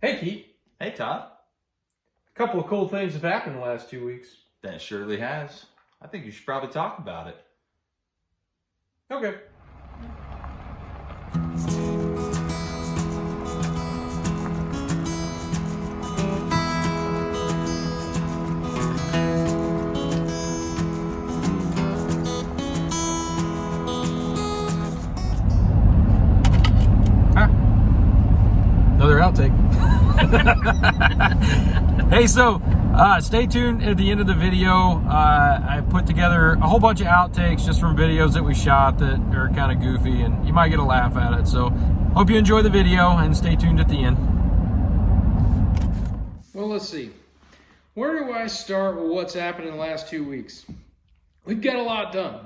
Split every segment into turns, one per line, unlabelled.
Hey, Keith.
Hey, Todd.
A couple of cool things have happened in the last 2 weeks.
That surely has. I think you should probably talk about it.
Okay. Another outtake. Hey, so stay tuned at the end of the video. I put together a whole bunch of outtakes just from videos that we shot that are kind of goofy, and you might get a laugh at it. So hope you enjoy the video and stay tuned at the end. Well, let's see. Where do I start with what's happened in the last 2 weeks? We've got a lot done.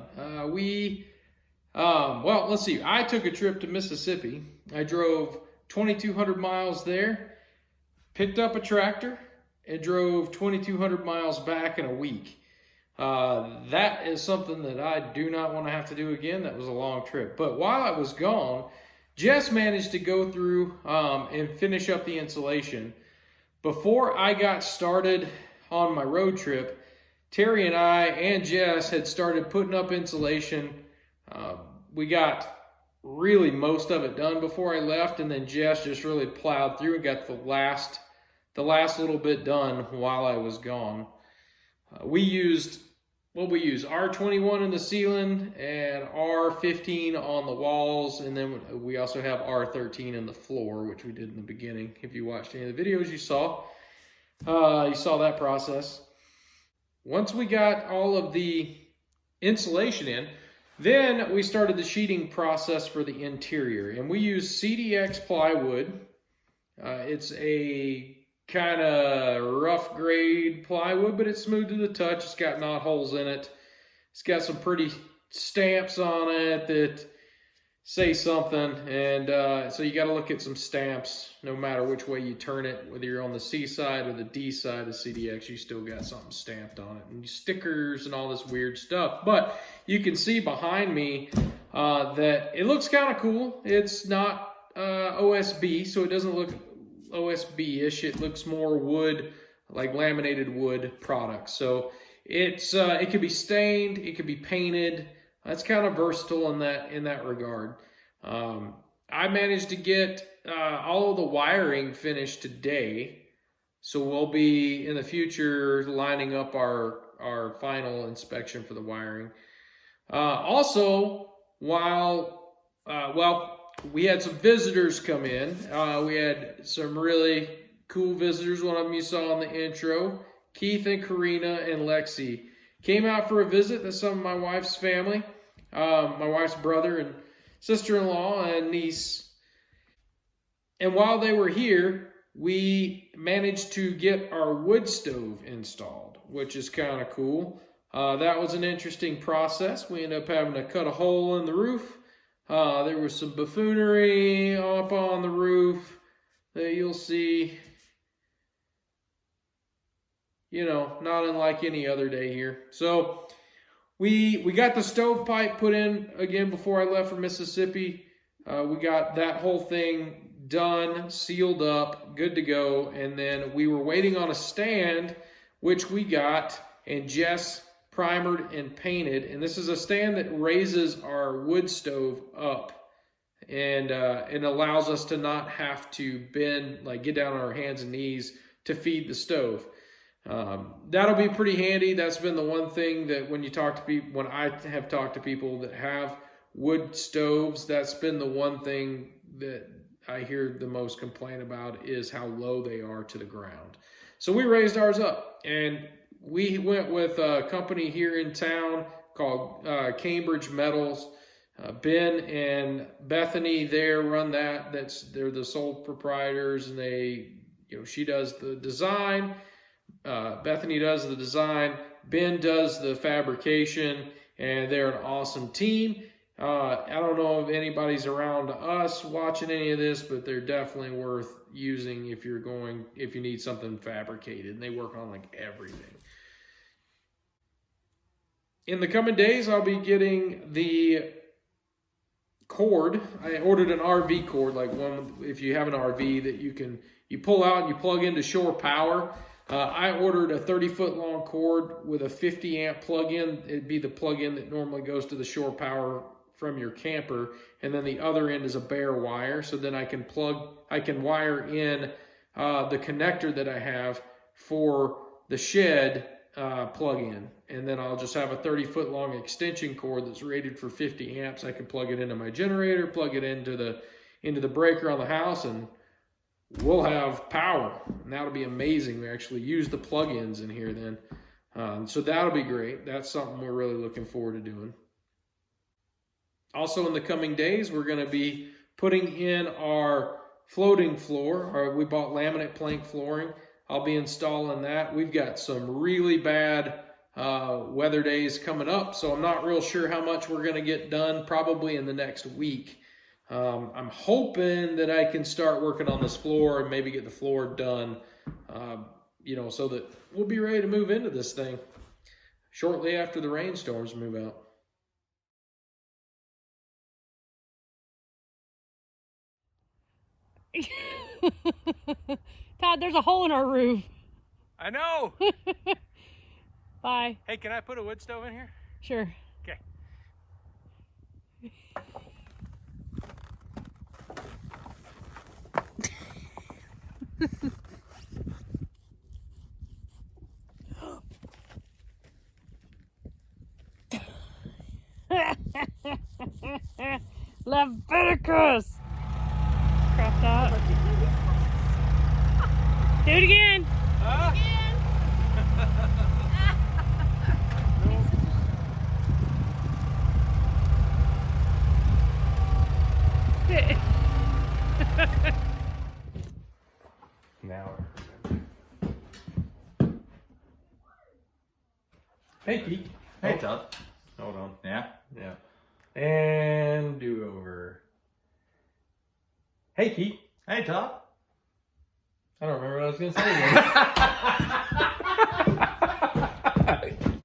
Well, let's see. I took a trip to Mississippi. I drove 2,200 miles there, picked up a tractor, and drove 2,200 miles back in a week. That is something that I do not want to have to do again. That was a long trip. But while I was gone, Jess managed to go through and finish up the insulation. Before I got started on my road trip, Terry and I and Jess had started putting up insulation. We got really most of it done before I left, and then Jess just really plowed through and got the last little bit done while I was gone. We used R21 in the ceiling and R15 on the walls, and then we also have R13 in the floor, which we did in the beginning. If you watched any of the videos, you saw that process. Once we got all of the insulation in, then we started the sheeting process for the interior, and we use CDX plywood. It's a kind of rough grade plywood, but it's smooth to the touch. It's got knot holes in it. It's got some pretty stamps on it that say something, and so you got to look at some stamps no matter which way you turn it, whether you're on the C side or the D side of CDX, you still got something stamped on it, and stickers and all this weird stuff. But you can see behind me that it looks kind of cool. It's not OSB, so it doesn't look OSB-ish. It looks more wood, like laminated wood products. So it could be stained, it could be painted. That's kind of versatile in that regard. I managed to get all of the wiring finished today, so we'll be in the future lining up our final inspection for the wiring. Also, we had some visitors come in. We had some really cool visitors. One of them you saw in the intro. Keith and Karina and Lexi came out for a visit. That's some of my wife's family. My wife's brother and sister-in-law and niece. And while they were here, we managed to get our wood stove installed, which is kind of cool. That was an interesting process. We ended up having to cut a hole in the roof. There was some buffoonery up on the roof that you'll see, not unlike any other day here. So we got the stovepipe put in again before I left for Mississippi. We got that whole thing done, sealed up, good to go. And then we were waiting on a stand, which we got, and Jess primered and painted. And this is a stand that raises our wood stove up, and it allows us to not have to bend, like get down on our hands and knees to feed the stove. That'll be pretty handy. That's been the one thing that when I have talked to people that have wood stoves, that's been the one thing that I hear the most complaint about is how low they are to the ground. So we raised ours up, and we went with a company here in town called Cambridge Metals. Ben and Bethany there run that. They're the sole proprietors, and she does the design. Bethany does the design. Ben does the fabrication, and they're an awesome team. I don't know if anybody's around us watching any of this, but they're definitely worth using if you need something fabricated. And they work on like everything. In the coming days, I'll be getting the cord. I ordered an RV cord, like one if you have an RV that you pull out and you plug into shore power. I ordered a 30-foot long cord with a 50 amp plug-in. It'd be the plug-in that normally goes to the shore power from your camper, and then the other end is a bare wire. So then I can wire in the connector that I have for the shed plug-in, and then I'll just have a 30-foot long extension cord that's rated for 50 amps. I can plug it into my generator, plug it into the breaker on the house, and we'll have power. And that'll be amazing. We actually use the plug-ins in here then. So that'll be great. That's something we're really looking forward to doing. Also in the coming days, we're going to be putting in our floating floor. We bought laminate plank flooring. I'll be installing that. We've got some really bad weather days coming up, so I'm not real sure how much we're going to get done, probably in the next week. I'm hoping that I can start working on this floor and maybe get the floor done, so that we'll be ready to move into this thing shortly after the rainstorms move out.
Todd, there's a hole in our roof.
I know.
Bye.
Hey, can I put a wood stove in here?
Sure.
Okay.
Leviticus! Crap that. Do it again.
Huh? Now I remember. Hey, Keith.
Hey, Todd.
Hold on.
Yeah?
Yeah. And do over. Hey, Keith.
Hey, Todd.
I don't remember what I was going to say again.